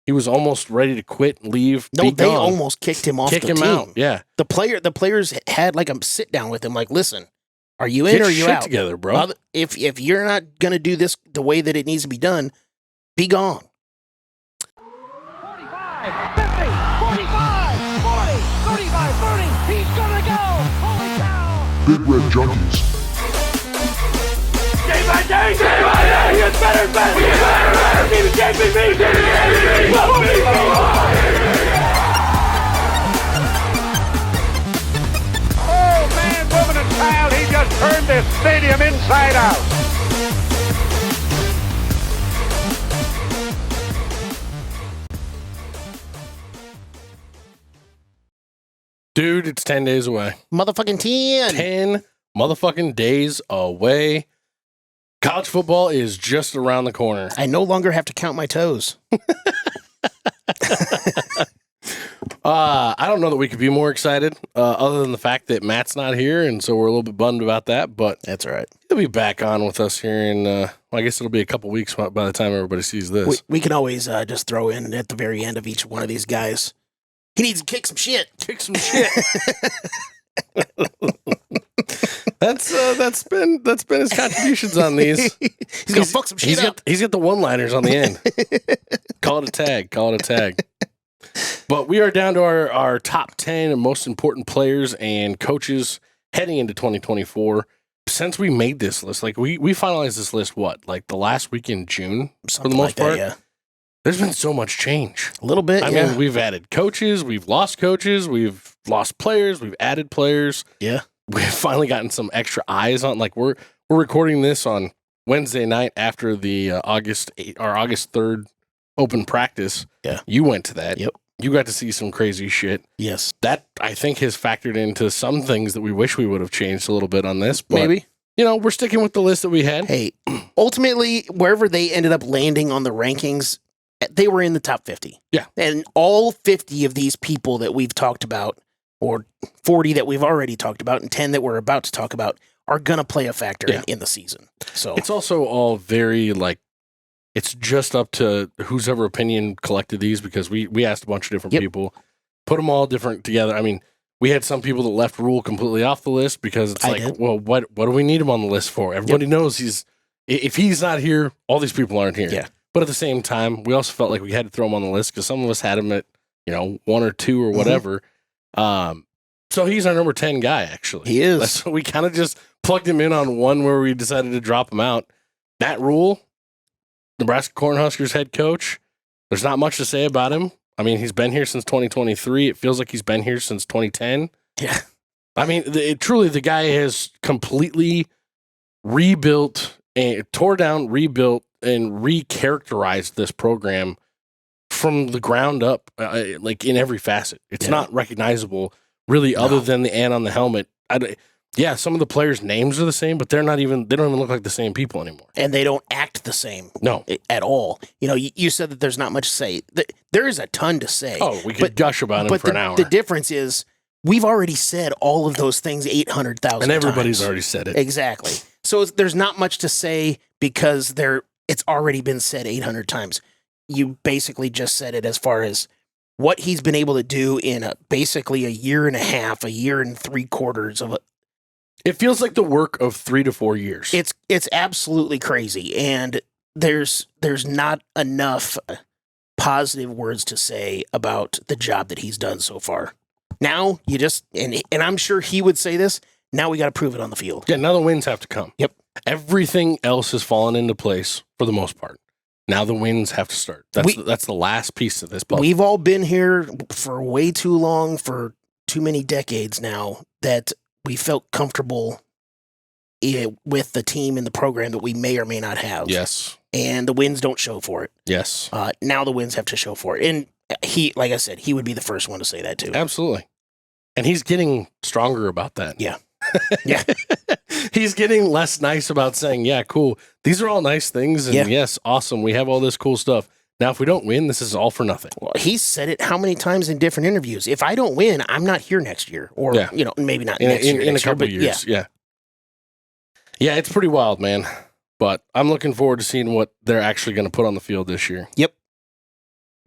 He was almost ready to quit and leave. No, they almost kicked him off the team. Out. Yeah. The players had like a sit down with him, like, listen, are you in or are you out? Together, bro. If you're not gonna do this the way that it needs to be done, be gone. 45, 50, 45, 40, 35, 30. He's gonna go. Holy cow! Big Red Junkies. Day by day, he gets better and better. He gets better and better. He's the JPP. Oh, man, woman, and child, he just turned this stadium inside out. Dude, it's 10 days away. Motherfucking 10. 10 motherfucking days away. College football is just around the corner. I no longer have to count my toes. I don't know that we could be more excited, other than the fact that Matt's not here, and so we're a little bit bummed about that, but that's all right. He'll be back on with us here in, well, I guess it'll be a couple weeks by the time everybody sees this. We can always just throw in at the very end of each one of these guys. He needs to kick some shit. Kick some shit. That's been his contributions on these. He's gonna fuck some shit up. He's got the one-liners on the end. Call it a tag. Call it a tag. But we are down to our top 10 and most important players and coaches heading into 2024. Since we made this list, like we finalized this list, like the last week in June, something for the most part. Yeah. There's been so much change. A little bit, I mean, we've added coaches, we've lost coaches, we've lost players, we've added players. Yeah. We've finally gotten some extra eyes on, like we're recording this on Wednesday night after the August 3rd open practice. Yeah. You went to that. Yep. You got to see some crazy shit. Yes. That, I think, has factored into some things that we wish we would have changed a little bit on this. But, maybe. You know, we're sticking with the list that we had. Hey, ultimately, wherever they ended up landing on the rankings, they were in the top 50. Yeah. And all 50 of these people that we've talked about, or 40 that we've already talked about, and 10 that we're about to talk about, are going to play a factor in the season. So it's also all very, like, it's just up to whose ever opinion collected these, because we asked a bunch of different people, put them all different together. I mean, we had some people that left Rhule completely off the list because it's well, what do we need him on the list for? Everybody knows if he's not here, all these people aren't here. Yeah. But at the same time, we also felt like we had to throw him on the list because some of us had him at, 1 or 2 or whatever. So he's our number 10 guy, actually. He is. So we kind of just plugged him in on one where we decided to drop him out. Matt Rhule, Nebraska Cornhuskers head coach. There's not much to say about him. I mean, he's been here since 2023. It feels like he's been here since 2010. Yeah. I mean, truly, the guy has completely rebuilt, and tore down, rebuilt, and recharacterized this program from the ground up, like in every facet. It's not recognizable, really, other than the N on the helmet. Some of the players' names are the same, but they don't even look like the same people anymore. And they don't act the same. No. At all. You said that there's not much to say. There is a ton to say. Oh, we could gush about him for an hour. The difference is we've already said all of those things 800,000 times. And everybody's already said it. Exactly. So there's not much to say because it's already been said 800 times. You basically just said it as far as what he's been able to do in basically a year and a half, a year and 3/4 of it. It feels like the work of 3 to 4 years. It's absolutely crazy, and there's not enough positive words to say about the job that he's done so far. Now you just and I'm sure he would say this. Now we got to prove it on the field. Yeah, now the wins have to come. Yep. Everything else has fallen into place for the most part. Now the wins have to start. That's the last piece of this puzzle. We've all been here for way too long, for too many decades now, that we felt comfortable with the team and the program that we may or may not have. Yes. And the wins don't show for it. Yes. Now the wins have to show for it. And he, like I said, he would be the first one to say that too. Absolutely. And he's getting stronger about that. Yeah. Yeah. He's getting less nice about saying, yeah, cool. These are all nice things. And yes, awesome. We have all this cool stuff. Now, if we don't win, this is all for nothing. Well, he's said it how many times in different interviews? If I don't win, I'm not here next year. Or, maybe not next year. In a couple of years. Yeah. Yeah, it's pretty wild, man. But I'm looking forward to seeing what they're actually going to put on the field this year. Yep.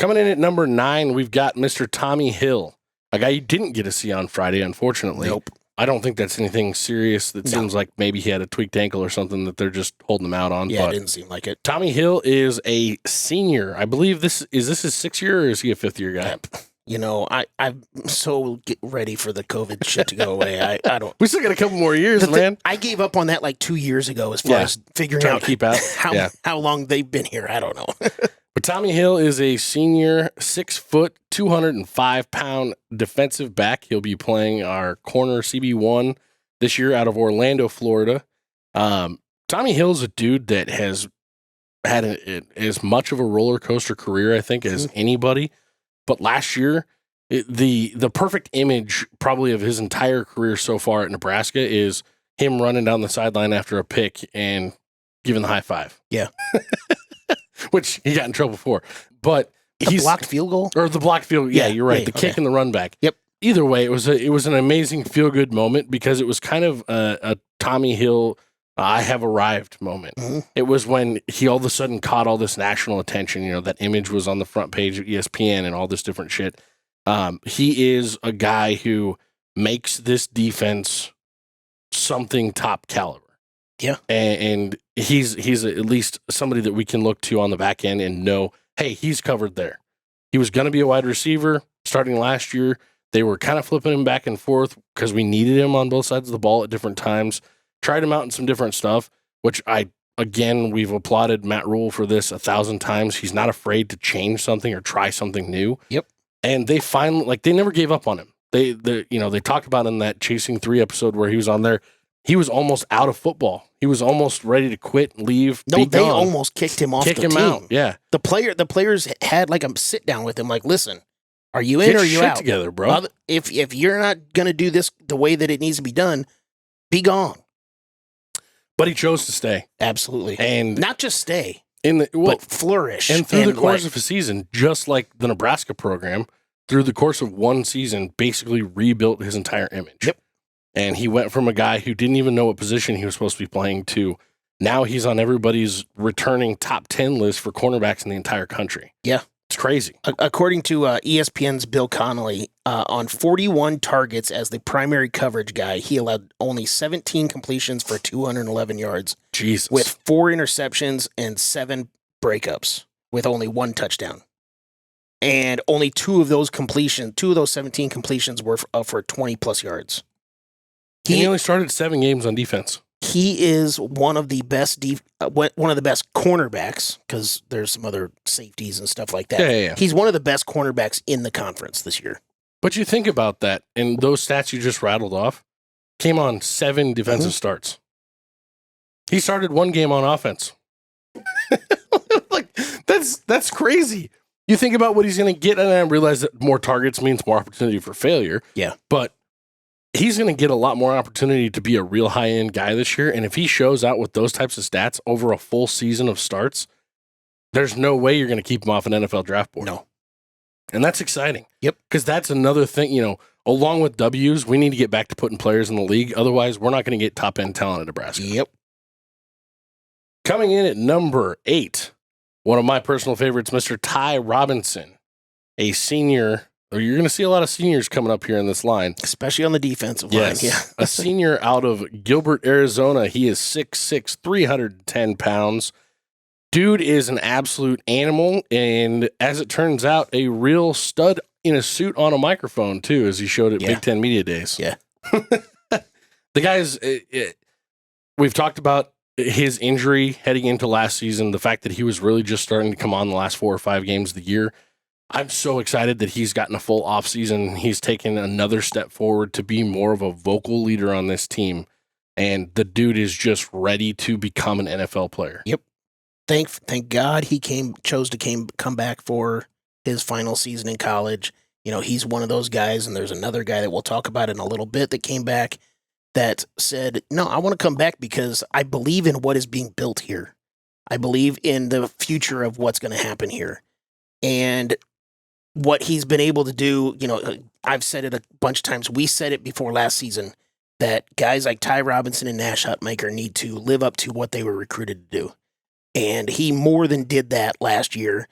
Coming in at number 9, we've got Mr. Tommy Hill, a guy you didn't get to see on Friday, unfortunately. Nope. I don't think that's anything serious. That seems like maybe he had a tweaked ankle or something that they're just holding him out on. Yeah, but it didn't seem like it. Tommy Hill is a senior. I believe this is his 6th year, or is he a 5th-year guy? Yep. You know, I'm so ready for the COVID shit to go away. I don't. We still got a couple more years, man. I gave up on that like 2 years ago as far as figuring Trying out to keep out. how long they've been here. I don't know. But Tommy Hill is a senior, 6 foot, 205-pound defensive back. He'll be playing our corner CB1 this year out of Orlando, Florida. Tommy Hill's a dude that has had as much of a roller coaster career, I think, as anybody. But last year, the perfect image probably of his entire career so far at Nebraska is him running down the sideline after a pick and giving the high five. Yeah. Which he got in trouble for. But he's blocked field goal? Or the blocked field. Yeah, you're right. The kick and the run back. Yep. Either way, it was an amazing feel-good moment because it was kind of a Tommy Hill, I have arrived moment. Mm-hmm. It was when he all of a sudden caught all this national attention. You know, that image was on the front page of ESPN and all this different shit. He is a guy who makes this defense something top caliber. Yeah. And he's at least somebody that we can look to on the back end and know, hey, he's covered there. He was going to be a wide receiver starting last year. They were kind of flipping him back and forth because we needed him on both sides of the ball at different times. Tried him out in some different stuff, which we've applauded Matt Rhule for this 1,000 times. He's not afraid to change something or try something new. Yep. And they finally, they never gave up on him. They talked about in that Chasing 3 episode where he was on there. He was almost out of football. He was almost ready to quit, leave. No, they almost kicked him off the team. Out. Yeah. The players had like a sit down with him, like, listen, are you in or are you out? Together, bro. If you're not gonna do this the way that it needs to be done, be gone. But he chose to stay. Absolutely. And not just stay, but flourish. And through the course of a season, just like the Nebraska program, through the course of one season, basically rebuilt his entire image. Yep. And he went from a guy who didn't even know what position he was supposed to be playing to now he's on everybody's returning top 10 list for cornerbacks in the entire country. Yeah. It's crazy. According to ESPN's Bill Connolly, on 41 targets as the primary coverage guy, he allowed only 17 completions for 211 yards. Jesus. With 4 interceptions and 7 breakups, with only 1 touchdown. And only 2 of those 17 completions were for 20-plus yards. He only started 7 games on defense. He is one of the best cornerbacks, because there's some other safeties and stuff like that. Yeah. He's one of the best cornerbacks in the conference this year. But you think about that, and those stats you just rattled off came on 7 defensive starts. He started 1 game on offense. Like that's crazy. You think about what he's going to get, and I realize that more targets means more opportunity for failure. Yeah. But he's going to get a lot more opportunity to be a real high-end guy this year, and if he shows out with those types of stats over a full season of starts, there's no way you're going to keep him off an NFL draft board. No. And that's exciting. Yep. Because that's another thing, along with W's, we need to get back to putting players in the league. Otherwise, we're not going to get top-end talent at Nebraska. Yep. Coming in at number 8, one of my personal favorites, Mr. Ty Robinson, a senior. You're going to see a lot of seniors coming up here in this line. Especially on the defensive line. Yeah. A senior out of Gilbert, Arizona. He is 6'6", 310 pounds. Dude is an absolute animal, and as it turns out, a real stud in a suit on a microphone, too, as he showed at Big Ten Media Days. Yeah. The guy's, we've talked about his injury heading into last season, the fact that he was really just starting to come on the last 4 or 5 games of the year. I'm so excited that he's gotten a full offseason. He's taken another step forward to be more of a vocal leader on this team, and the dude is just ready to become an NFL player. Yep. Thank God he chose to come back for his final season in college. He's one of those guys, and there's another guy that we'll talk about in a little bit that came back that said, no, I want to come back because I believe in what is being built here. I believe in the future of what's going to happen here. And what he's been able to do, I've said it a bunch of times. We said it before last season that guys like Ty Robinson and Nash Hutmaker need to live up to what they were recruited to do. And he more than did that last year.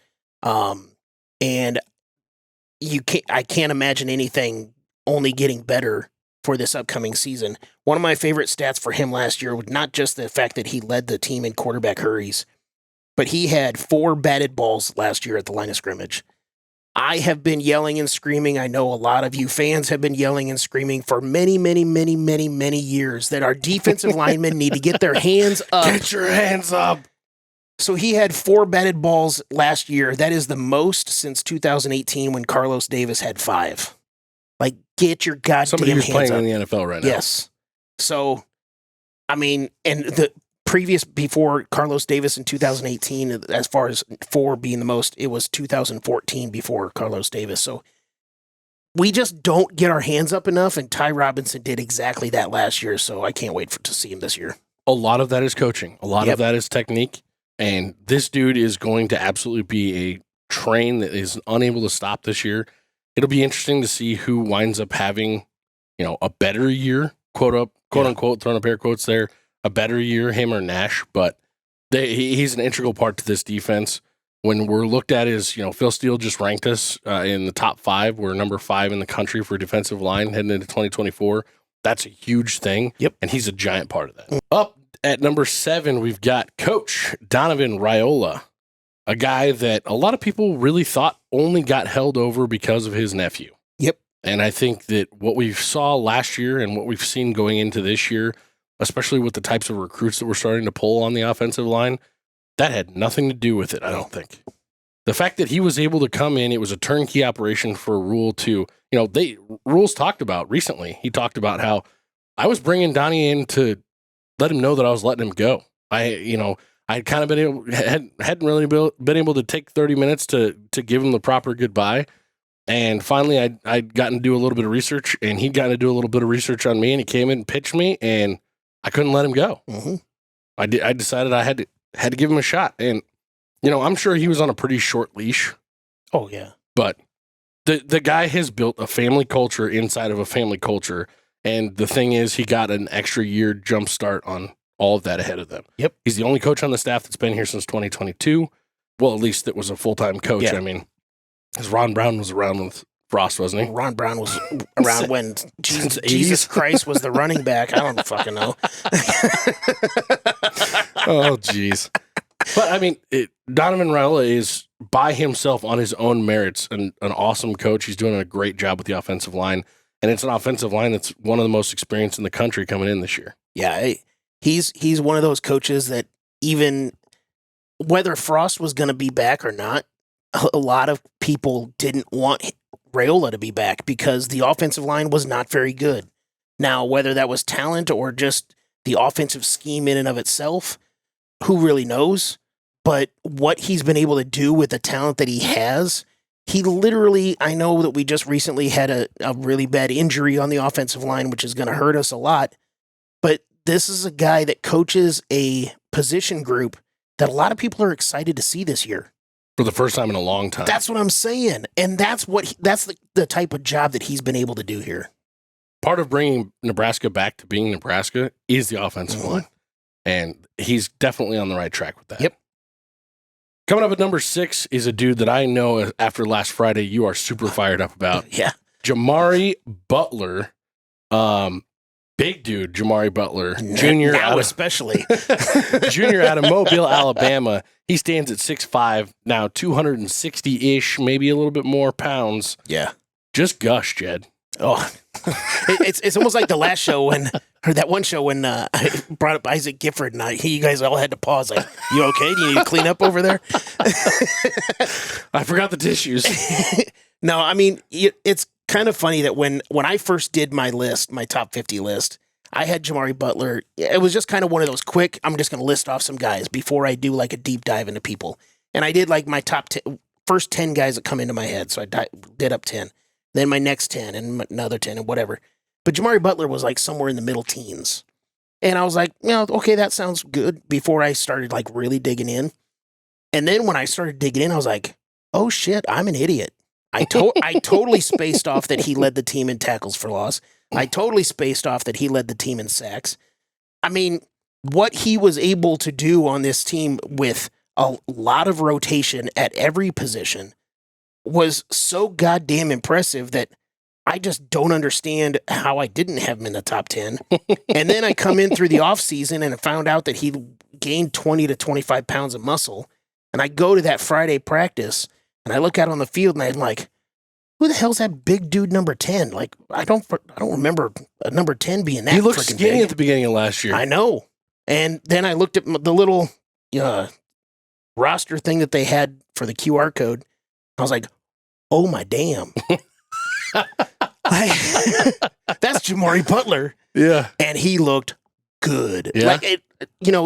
And I can't imagine anything only getting better for this upcoming season. One of my favorite stats for him last year was not just the fact that he led the team in quarterback hurries, but he had 4 batted balls last year at the line of scrimmage. I have been yelling and screaming. I know a lot of you fans have been yelling and screaming for many, many, many, many, many years that our defensive linemen need to get their hands up. Get your hands up. So he had 4 batted balls last year. That is the most since 2018 when Carlos Davis had 5. Like, get your goddamn Somebody who's hands playing up. in the NFL right now. Yes. So, I mean, and the previous, before Carlos Davis in 2018, as far as 4 being the most, it was 2014 before Carlos Davis. So we just don't get our hands up enough, and Ty Robinson did exactly that last year, so I can't wait to see him this year. A lot of that is coaching. A lot Yep. of that is technique. And this dude is going to absolutely be a train that is unable to stop this year. It'll be interesting to see who winds up having, a better year, quote unquote, throwing a pair of quotes there, a better year, him or Nash. But he's an integral part to this defense. When we're looked at as, Phil Steele just ranked us in the top 5. We're number 5 in the country for defensive line heading into 2024. That's a huge thing. Yep. And he's a giant part of that. Up at number 7, we've got Coach Donovan Raiola, a guy that a lot of people really thought only got held over because of his nephew. Yep. And I think that what we saw last year and what we've seen going into this year, especially with the types of recruits that we're starting to pull on the offensive line, that had nothing to do with it, I don't think. The fact that he was able to come in, it was a turnkey operation for Rhule to, Rhule's talked about recently. He talked about how I was bringing Donnie in to let him know that I was letting him go. I'd kind of hadn't really been able to take 30 minutes to give him the proper goodbye. And finally, I'd gotten to do a little bit of research, and he'd gotten to do a little bit of research on me, and he came in and pitched me, and I couldn't let him go. Mm-hmm. I decided I had to give him a shot. And, I'm sure he was on a pretty short leash. Oh, yeah. But the guy has built a family culture inside of a family culture. And the thing is, he got an extra year jump start on all of that ahead of them. Yep. He's the only coach on the staff that's been here since 2022. Well, at least that was a full-time coach. Yeah. I mean, because Ron Brown was around with Frost, wasn't he? Ron Brown was around when Jesus Christ was the running back. I don't fucking know. Oh, jeez. But, I mean, Donovan Raiola is, by himself, on his own merits, an awesome coach. He's doing a great job with the offensive line. And it's an offensive line that's one of the most experienced in the country coming in this year. Yeah, he's one of those coaches that even whether Frost was going to be back or not, a lot of people didn't want Raiola to be back because the offensive line was not very good. Now, whether that was talent or just the offensive scheme in and of itself, who really knows? But what he's been able to do with the talent that he has, he literally, I know that we just recently had a really bad injury on the offensive line, which is going to hurt us a lot. But this is a guy that coaches a position group that a lot of people are excited to see this year. For the first time in a long time. That's what I'm saying. And that's the type of job that he's been able to do here. Part of bringing Nebraska back to being Nebraska is the offensive line. And he's definitely on the right track with that. Yep. Coming up at number 6 is a dude that I know after last Friday you are super fired up about. Yeah. Jamari Butler. Big dude, Jamari Butler. Junior now especially. Junior out of Mobile, Alabama. He stands at 6'5", now 260-ish, maybe a little bit more pounds. Yeah. Just gush, Jed. Oh, it's almost like the last show or that one show when I brought up Isaac Gifford and you guys all had to pause. Like, you okay? Do you need to clean up over there? I forgot the tissues. No, I mean, it's kind of funny that when I first did my list, my top 50 list, I had Jamari Butler. It was just kind of one of those quick, I'm just going to list off some guys before I do like a deep dive into people. And I did like my first 10 guys that come into my head. So I did up 10. Then my next 10 and another 10 and whatever. But Jamari Butler was like somewhere in the middle teens. And I was like, okay, that sounds good before I started like really digging in. And then when I started digging in, I was like, oh shit, I'm an idiot. I totally spaced off that he led the team in tackles for loss. I totally spaced off that he led the team in sacks. I mean, what he was able to do on this team with a lot of rotation at every position was so goddamn impressive that I just don't understand how I didn't have him in the top 10. And then I come in through the offseason and I found out that he gained 20 to 25 pounds of muscle. And I go to that Friday practice and I look out on the field and I'm like, who the hell's that big dude number 10? Like, I don't remember a number 10 being that. He looked skinny big at the beginning of last year. I know. And then I looked at the little roster thing that they had for the QR code. I was like, oh my damn. That's Jamari Butler. Yeah. And he looked good. Yeah. Like,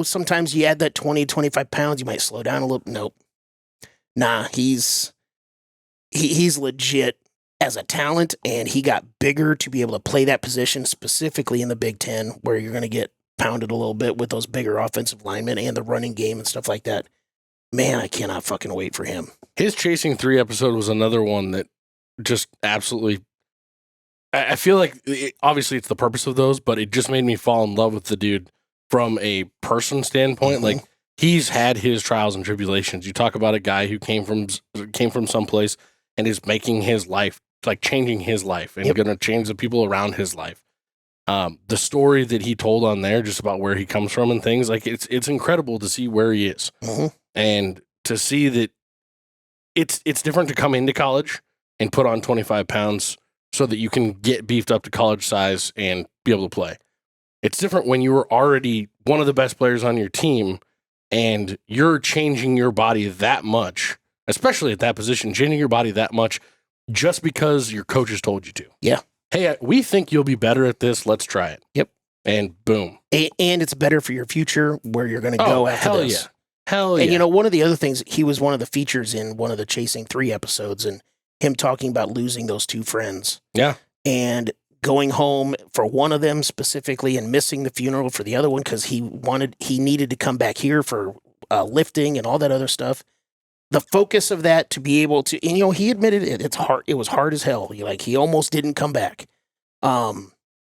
sometimes you add that 20, 25 pounds, you might slow down a little. Nope. Nah, he's legit as a talent, and he got bigger to be able to play that position, specifically in the Big Ten, where you're going to get pounded a little bit with those bigger offensive linemen and the running game and stuff like that. Man, I cannot fucking wait for him. His Chasing 3 episode was another one that just absolutely, I feel like obviously it's the purpose of those, but it just made me fall in love with the dude from a person standpoint. Mm-hmm. Like, he's had his trials and tribulations. You talk about a guy who came from someplace and is making his life, like changing his life and going to change the people around his life. The story that he told on there, just about where he comes from and things, like it's incredible to see where he is. Mm-hmm. And to see that it's different to come into college and put on 25 pounds so that you can get beefed up to college size and be able to play. It's different when you were already one of the best players on your team and you're changing your body that much, especially at that position, changing your body that much just because your coaches told you to. Yeah. Hey, we think you'll be better at this. Let's try it. Yep. And boom. And it's better for your future where you're going to go after hell this. Yeah. Hell yeah. And one of the other things, he was one of the features in one of the Chasing 3 episodes, and him talking about losing those two friends. Yeah. And going home for one of them specifically and missing the funeral for the other one because he needed to come back here for lifting and all that other stuff. The focus of that to be able to, and, he admitted it's hard. It was hard as hell. He almost didn't come back. But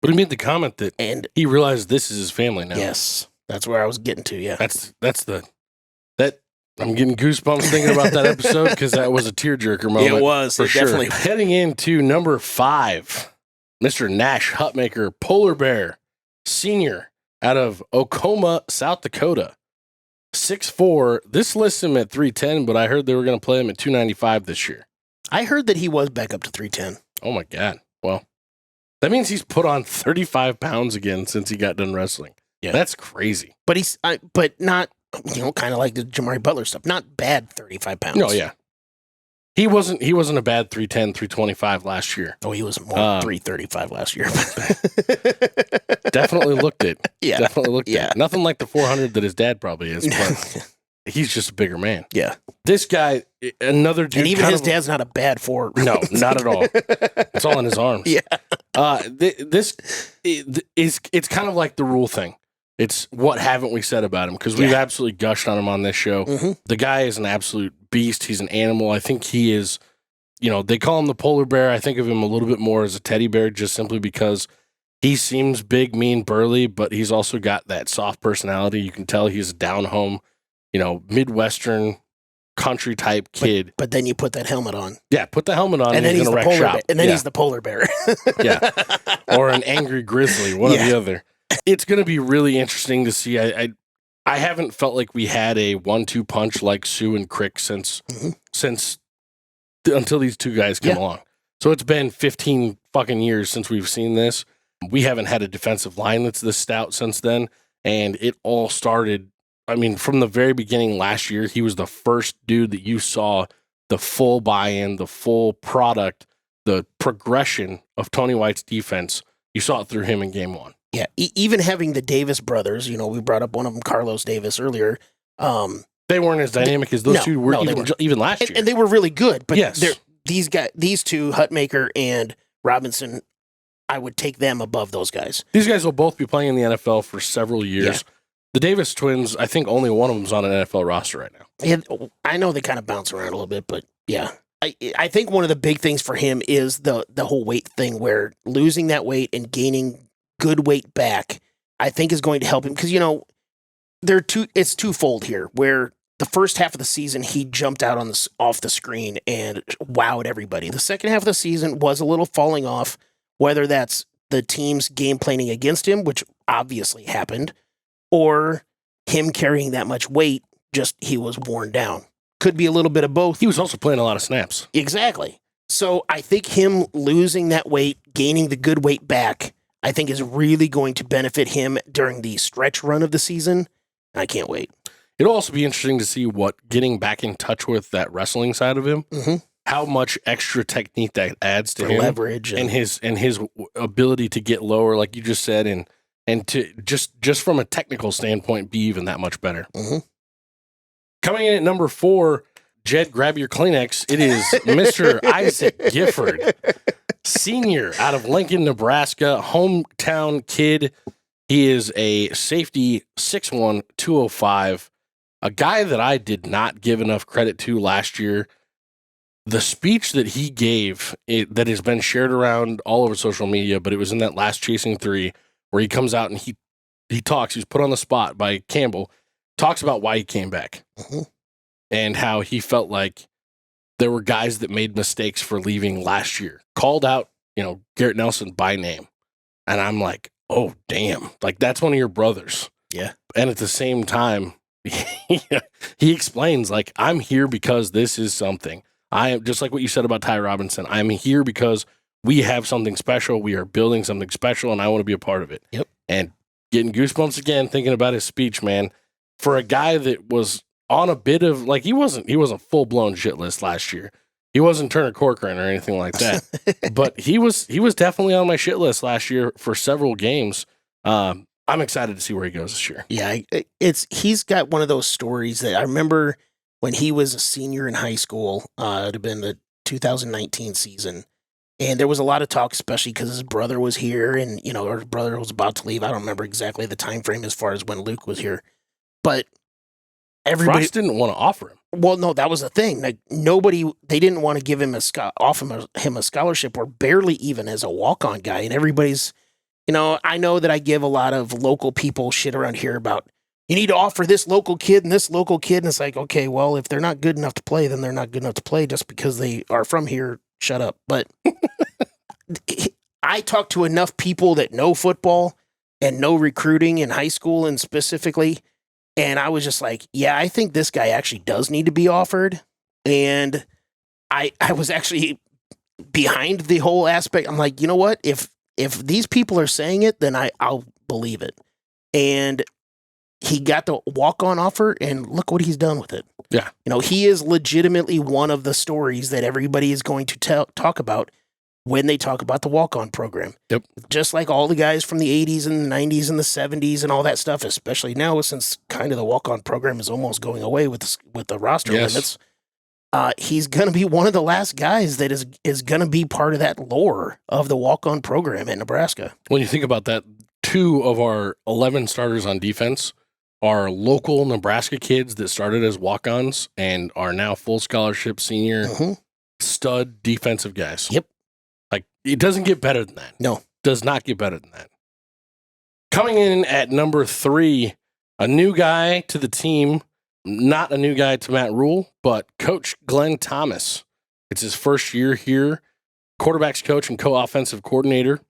he made the comment that he realized this is his family now. Yes. That's where I was getting to. Yeah. I'm getting goosebumps thinking about that episode because that was a tearjerker moment. It was. For sure. Definitely. Heading into number 5, Mr. Nash Hutmaker, Polar Bear, senior out of Oklahoma, South Dakota. 6'4". This lists him at 310, but I heard they were going to play him at 295 this year. I heard that he was back up to 310. Oh, my God. Well, that means he's put on 35 pounds again since he got done wrestling. Yeah. That's crazy. But but not, kind of like the Jamari Butler stuff. Not bad 35 pounds. No, yeah. He wasn't a bad 310, 325 last year. Oh, he was more 335 last year. Definitely looked it. Yeah. Definitely looked it. Nothing like the 400 that his dad probably is, but he's just a bigger man. Yeah. This guy, another dude. And even his dad's not a bad forward. No, not at all. It's all in his arms. Yeah. It's kind of like the Rhule thing. It's what haven't we said about him? Because we've absolutely gushed on him on this show. Mm-hmm. The guy is an absolute beast. He's an animal. I think he is, they call him the polar bear. I think of him a little bit more as a teddy bear just simply because he seems big, mean, burly, but he's also got that soft personality. You can tell he's a down-home, Midwestern country type kid. But then you put that helmet on. Yeah, put the helmet on and then he's going to wreck shop. And then he's the polar bear. Yeah. Or an angry grizzly, one or the other. It's going to be really interesting to see. I haven't felt like we had a 1-2 punch like Sue and Crick since until these two guys came along. So it's been 15 fucking years since we've seen this. We haven't had a defensive line that's this stout since then. And it all started, from the very beginning last year, he was the first dude that you saw the full buy-in, the full product, the progression of Tony White's defense. You saw it through him in game 1. Yeah, even having the Davis brothers, we brought up one of them, Carlos Davis, earlier. They weren't as dynamic as those two were even last year. And they were really good. But yes. These two, Hutmaker and Robinson, I would take them above those guys. These guys will both be playing in the NFL for several years. Yeah. The Davis twins, I think only one of them's on an NFL roster right now. And I know they kind of bounce around a little bit, but yeah. I think one of the big things for him is the whole weight thing, where losing that weight and gaining good weight back, I think is going to help him because, it's twofold here, where the first half of the season, he jumped out off the screen and wowed everybody. The second half of the season was a little falling off, whether that's the team's game planning against him, which obviously happened, or him carrying that much weight, just he was worn down. Could be a little bit of both. He was also playing a lot of snaps. Exactly. So I think him losing that weight, gaining the good weight back, I think is really going to benefit him during the stretch run of the season. I can't wait. It'll also be interesting to see what getting back in touch with that wrestling side of him, how much extra technique that adds to him, leverage and his ability to get lower, like you just said, and to just from a technical standpoint, be even that much better. Coming in at number 4, Jed, grab your Kleenex. It is Mr. Isaac Gifford, senior out of Lincoln, Nebraska, hometown kid. He is a safety, 6'1", 205, a guy that I did not give enough credit to last year. The speech that he gave that has been shared around all over social media, but it was in that last Chasing 3 where he comes out and he talks. He's put on the spot by Campbell, talks about why he came back and how he felt like there were guys that made mistakes for leaving last year. Called out, Garrett Nelson by name. And I'm like, oh, damn. Like, that's one of your brothers. Yeah. And at the same time, he explains, like, I'm here because this is something. I am just like what you said about Ty Robinson. I'm here because we have something special. We are building something special, and I want to be a part of it. Yep. And getting goosebumps again, thinking about his speech, man. For a guy that was on a bit of, like, he wasn't full blown shit list last year. He wasn't Turner Corcoran or anything like that. But he was definitely on my shit list last year for several games. I'm excited to see where he goes this year. Yeah, he's got one of those stories that I remember when he was a senior in high school. It would have been the 2019 season. And there was a lot of talk, especially because his brother was here and, or his brother was about to leave. I don't remember exactly the time frame as far as when Luke was here. But everybody Frost didn't want to offer him. Well, no, that was the thing. Like, they didn't want to give him offer him a scholarship, or barely even as a walk-on guy. And everybody's, I know that I give a lot of local people shit around here about, you need to offer this local kid and this local kid. And it's like, okay, well, if they're not good enough to play, then they're not good enough to play just because they are from here. Shut up. But I talk to enough people that know football and know recruiting in high school and specifically. And I was just like, yeah, I think this guy actually does need to be offered. And I was actually behind the whole aspect. I'm like, you know what? If these people are saying it, then I'll believe it. And he got the walk-on offer, and look what he's done with it. Yeah. He is legitimately one of the stories that everybody is going to talk about when they talk about the walk-on program. Yep. Just like all the guys from the 80s and the 90s and the 70s and all that stuff, especially now since kind of the walk-on program is almost going away with the roster limits. He's going to be one of the last guys that is going to be part of that lore of the walk-on program in Nebraska. When you think about that, 2 of our 11 starters on defense are local Nebraska kids that started as walk-ons and are now full scholarship senior stud defensive guys. Yep. Like, it doesn't get better than that. No. Does not get better than that. Coming in at number 3, a new guy to the team, not a new guy to Matt Rhule, but Coach Glenn Thomas. It's his first year here, quarterbacks coach and co-offensive coordinator.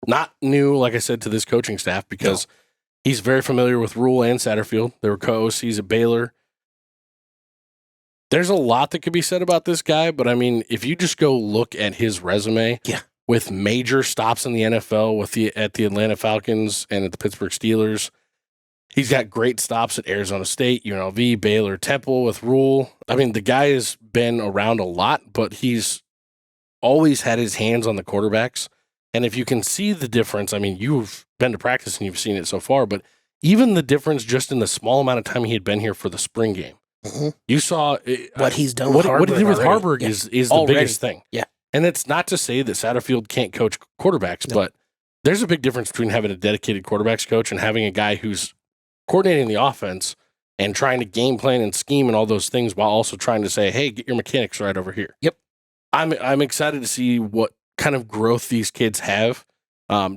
Not new, like I said, to this coaching staff because he's very familiar with Rhule and Satterfield. They were co-OCs at Baylor. There's a lot that could be said about this guy, but I mean, if you just go look at his resume with major stops in the NFL at the Atlanta Falcons and at the Pittsburgh Steelers, he's got great stops at Arizona State, UNLV, Baylor, Temple with Rhule. I mean, the guy has been around a lot, but he's always had his hands on the quarterbacks. And if you can see the difference, I mean, you've been to practice and you've seen it so far, but even the difference just in the small amount of time he had been here for the spring game. You saw what he's done with Harburg. What he did with Harburg is the biggest thing. Yeah. And it's not to say that Satterfield can't coach quarterbacks, but there's a big difference between having a dedicated quarterbacks coach and having a guy who's coordinating the offense and trying to game plan and scheme and all those things while also trying to say, hey, get your mechanics right over here. Yep. I'm excited to see what kind of growth these kids have,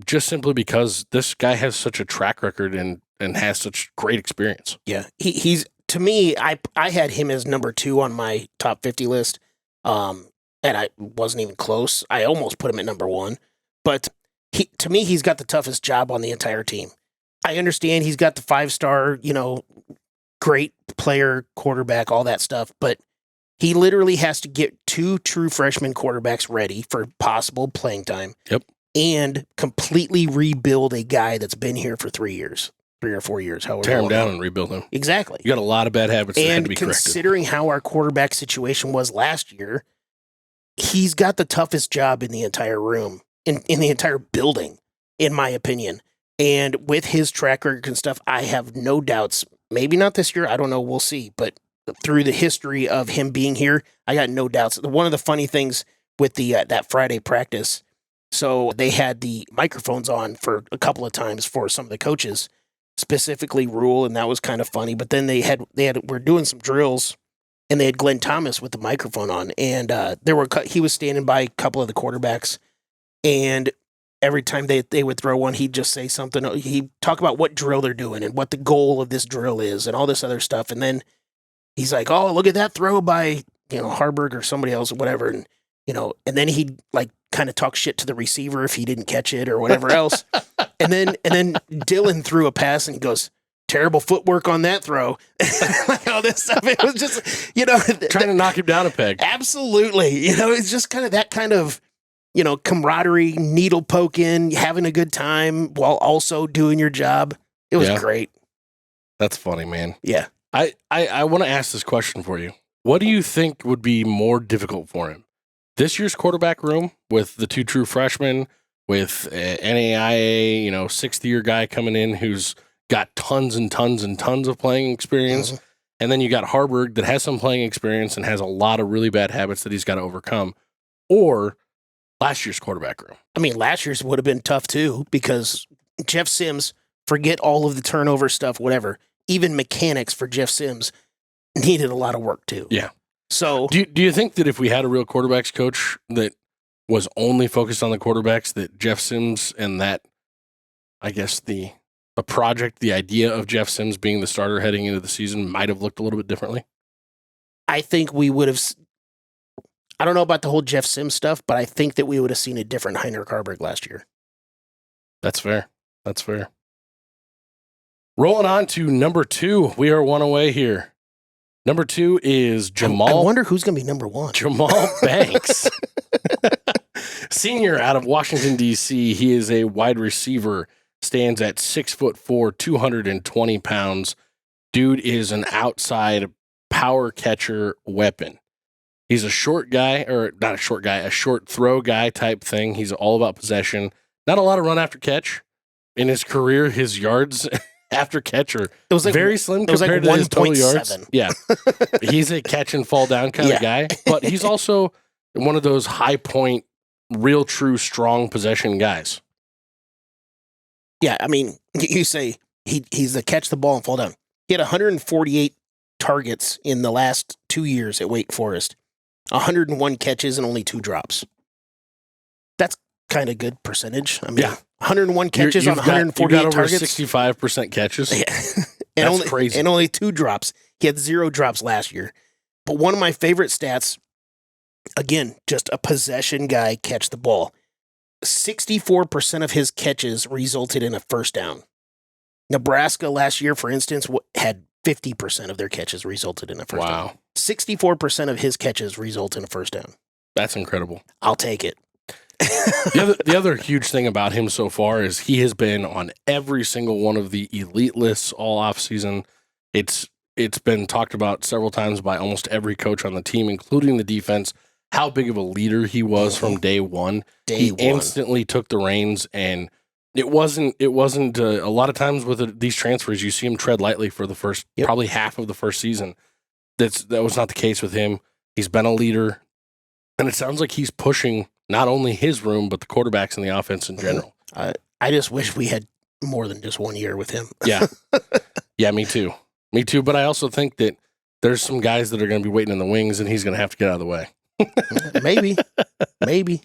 just simply because this guy has such a track record and has such great experience. Yeah. He's to me, I had him as number 2 on my top 50 list. And I wasn't even close. I almost put him at number 1. But to me, he's got the toughest job on the entire team. I understand he's got the 5-star, great player, quarterback, all that stuff, but he literally has to get 2 true freshman quarterbacks ready for possible playing time. Yep. And completely rebuild a guy that's been here for 3 years, 3 or 4 years. However, tear him down and rebuild him. Exactly. You got a lot of bad habits that had to be and corrected. considering how our quarterback situation was last year, he's got the toughest job in the entire room, in the entire building, in my opinion. And with his track record and stuff, I have no doubts. Maybe not this year. I don't know. We'll see. But through the history of him being here, I got no doubts. One of the funny things with the that Friday practice, so they had the microphones on for a couple of times for some of the coaches, specifically Rhule, and that was kind of funny. But then we're doing some drills, and they had Glenn Thomas with the microphone on, and he was standing by a couple of the quarterbacks, and every time they would throw one, he'd just say something. He'd talk about what drill they're doing and what the goal of this drill is and all this other stuff. And then he's like, "Oh, look at that throw by, Harburg or somebody else or whatever." And, and then he'd like kind of talk shit to the receiver if he didn't catch it or whatever else. And then Dylan threw a pass and he goes, "Terrible footwork on that throw." Like all this stuff. It was just, trying to knock him down a peg. Absolutely. It's just kind of that kind of, camaraderie, needle poking, having a good time while also doing your job. It was great. That's funny, man. Yeah. I want to ask this question for you. What do you think would be more difficult for him? This year's quarterback room with the 2 true freshmen, with NAIA, 6th-year guy coming in who's got tons and tons and tons of playing experience. Mm-hmm. And then you got Harburg that has some playing experience and has a lot of really bad habits that he's got to overcome. Or last year's quarterback room. I mean, last year's would have been tough too, because Jeff Sims, forget all of the turnover stuff, whatever. Even mechanics for Jeff Sims needed a lot of work too. Yeah. So do you think that if we had a real quarterbacks coach that was only focused on the quarterbacks, that Jeff Sims and that, I guess the project, the idea of Jeff Sims being the starter heading into the season might have looked a little bit differently? I think we would have. I don't know about the whole Jeff Sims stuff, but I think that we would have seen a different Heinrich Harburg last year. That's fair. That's fair. Rolling on to number 2. We are one away here. Number 2 is Jamal. I wonder who's going to be number 1. Jamal Banks. Senior out of Washington, D.C. He is a wide receiver, stands at 6'4", 220 pounds. Dude is an outside power catcher weapon. He's a short guy, or not a short guy, a short throw guy type thing. He's all about possession. Not a lot of run after catch. In his career, his yards after catch are very slim compared to his total yards. Yeah. He's a catch and fall down kind of guy, but he's also one of those high point, real true strong possession guys. Yeah, I mean, you say he's a catch the ball and fall down. He had 148 targets in the last 2 years at Wake Forest. 101 catches and only 2 drops. That's kind of good percentage. I mean, 101 catches on 148 targets. 65% catches. Yeah. That's crazy. And only 2 drops. He had 0 drops last year. But one of my favorite stats, again, just a possession guy catch the ball. 64% of his catches resulted in a first down. Nebraska last year, for instance, had 50% of their catches resulted in a first down. Wow. 64% of his catches result in a first down. That's incredible. I'll take it. The other huge thing about him so far is he has been on every single one of the elite lists all offseason. It's been talked about several times by almost every coach on the team, including the defense, how big of a leader he was from day one. He instantly took the reins, and it wasn't a lot of times with these transfers, you see him tread lightly for the first probably half of the first season. That was not the case with him. He's been a leader, and it sounds like he's pushing not only his room, but the quarterbacks in the offense in general. I just wish we had more than just 1 year with him. Yeah. Yeah, me too. Me too. But I also think that there's some guys that are going to be waiting in the wings, and he's going to have to get out of the way. Maybe.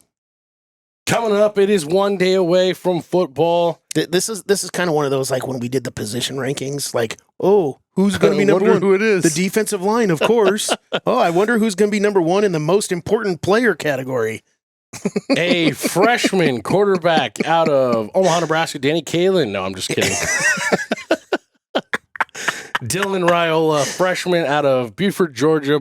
Coming up, it is 1 day away from football. This is kind of one of those, like when we did the position rankings, like, oh, who's going to be number one? Who it is? The defensive line, of course. Oh, I wonder who's going to be number one in the most important player category. A freshman quarterback out of Omaha, Nebraska, Danny Kalin. No, I'm just kidding. Dylan Raiola, freshman out of Beaufort, Georgia,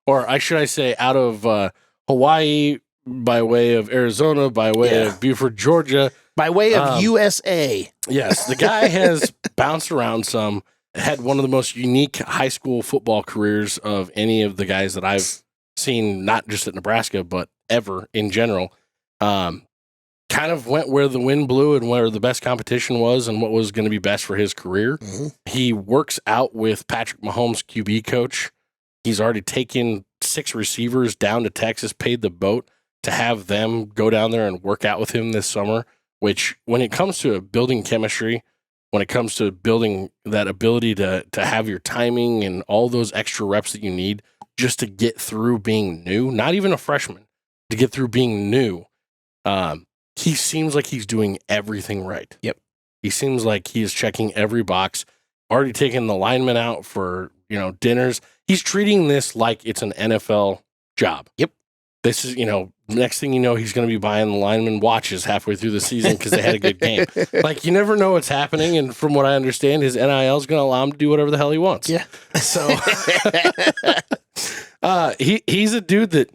out of Hawaii, by way of Arizona, by way of Beaufort, Georgia. By way of USA. Yes, the guy has bounced around some, had one of the most unique high school football careers of any of the guys that I've seen, not just at Nebraska, but ever in general. Kind of went where the wind blew and where the best competition was and what was going to be best for his career. Mm-hmm. He works out with Patrick Mahomes' QB coach. He's already taken 6 receivers down to Texas, paid the boat to have them go down there and work out with him this summer, which when it comes to building chemistry, when it comes to building that ability to have your timing and all those extra reps that you need just to get through being new, not even a freshman, to get through being new, he seems like he's doing everything right. Yep. He seems like he is checking every box, already taking the linemen out for, dinners. He's treating this like it's an NFL job. Yep. This is, next thing you know, he's going to be buying the lineman watches halfway through the season because they had a good game. Like, you never know what's happening. And from what I understand, his NIL is going to allow him to do whatever the hell he wants. Yeah. So he's a dude that,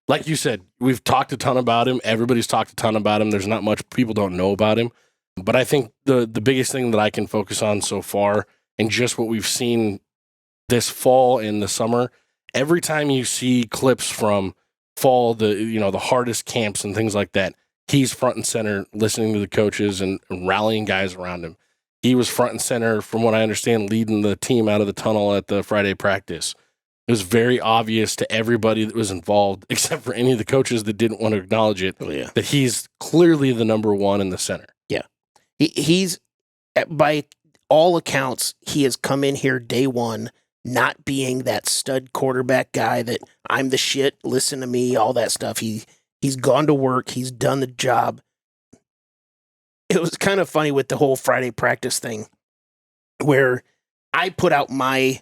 like you said, we've talked a ton about him. Everybody's talked a ton about him. There's not much people don't know about him. But I think the biggest thing that I can focus on so far and just what we've seen this fall and the summer, every time you see clips from fall, the hardest camps and things like that, he's front and center listening to the coaches and rallying guys around him. He was front and center, from what I understand, leading the team out of the tunnel at the Friday practice. It was very obvious to everybody that was involved, except for any of the coaches that didn't want to acknowledge it, that he's clearly the number one in the center. Yeah. He's, by all accounts, he has come in here day one not being that stud quarterback guy that I'm the shit, listen to me, all that stuff. He's gone to work. He's done the job. It was kind of funny with the whole Friday practice thing where I put out my,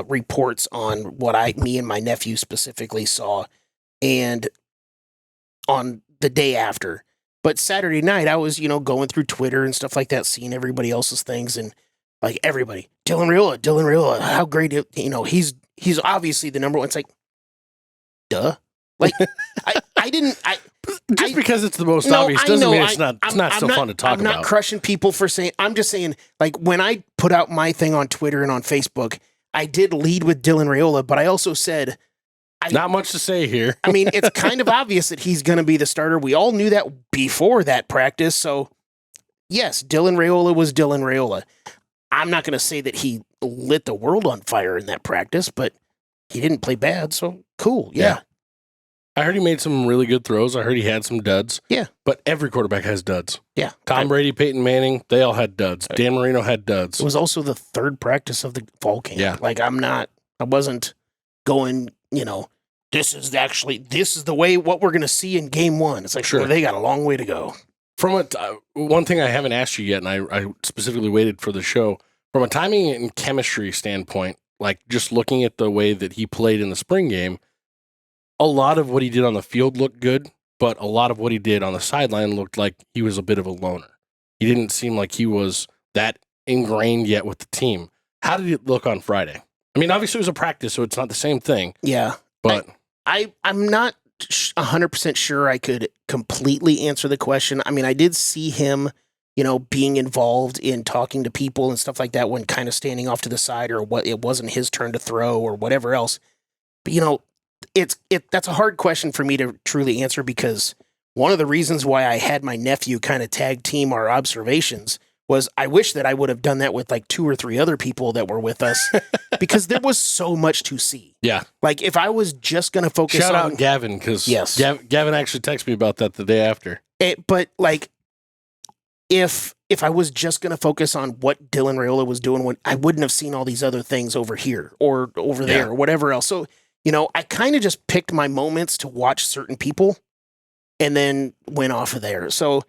reports on what me and my nephew specifically saw and on the day after. But Saturday night, I was, going through Twitter and stuff like that, seeing everybody else's things and like everybody, Dylan Raiola, how great, he's obviously the number one. It's like, duh. Like, because it's the most obvious doesn't mean it's not so fun to talk about. I'm not crushing people for saying, I'm just saying, like, when I put out my thing on Twitter and on Facebook, I did lead with Dylan Raiola, but I also said, not much to say here. It's kind of obvious that he's going to be the starter. We all knew that before that practice. So, yes, Dylan Raiola was Dylan Raiola. I'm not going to say that he lit the world on fire in that practice, but he didn't play bad. So, cool. Yeah. I heard he made some really good throws. I heard he had some duds. Yeah. But every quarterback has duds. Yeah. Tom Brady, Peyton Manning, they all had duds. Dan Marino had duds. It was also the third practice of the fall camp. Yeah. Like, I wasn't going, this is the way what we're going to see in game one. It's like, sure, they got a long way to go. From one thing I haven't asked you yet, and I specifically waited for the show, from a timing and chemistry standpoint, like just looking at the way that he played in the spring game, a lot of what he did on the field looked good, but a lot of what he did on the sideline looked like he was a bit of a loner. He didn't seem like he was that ingrained yet with the team. How did it look on Friday? Obviously it was a practice, so it's not the same thing. Yeah. But I'm not 100% sure I could completely answer the question. I did see him, being involved in talking to people and stuff like that when kind of standing off to the side or what it wasn't his turn to throw or whatever else. But, that's a hard question for me to truly answer because one of the reasons why I had my nephew kind of tag team our observations was I wish that I would have done that with like 2 or 3 other people that were with us because there was so much to see. Yeah. Like if I was just going to focus Shout on... out Gavin because yes. Gavin actually texted me about that the day after. But like if I was just going to focus on what Dylan Raiola was doing, I wouldn't have seen all these other things over here or over there or whatever else. So, I kind of just picked my moments to watch certain people and then went off of there. So,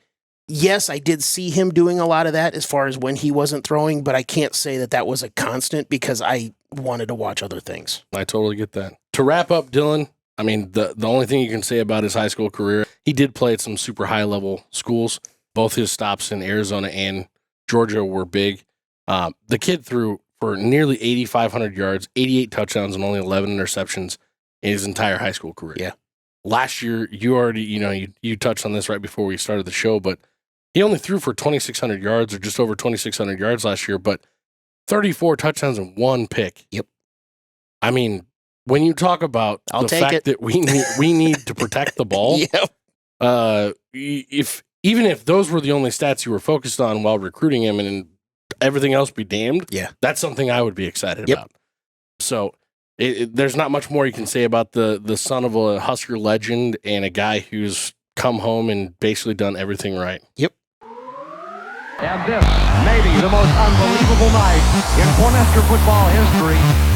yes, I did see him doing a lot of that as far as when he wasn't throwing, but I can't say that that was a constant because I wanted to watch other things. I totally get that. To wrap up, Dylan, I mean, the only thing you can say about his high school career, he did play at some super high-level schools. Both his stops in Arizona and Georgia were big. The kid threw for nearly 8,500 yards, 88 touchdowns, and only 11 interceptions in his entire high school career. Yeah. Last year, you already, you touched on this right before we started the show, but he only threw for 2,600 yards or just over 2,600 yards last year, but 34 touchdowns and 1 pick. Yep. I mean, when you talk about the fact that we need to protect the ball, Yep. Even if those were the only stats you were focused on while recruiting him and everything else be damned, that's something I would be excited about. So there's not much more you can say about the son of a Husker legend and a guy who's come home and basically done everything right. Yep. And this may be the most unbelievable night in Cornhusker football history.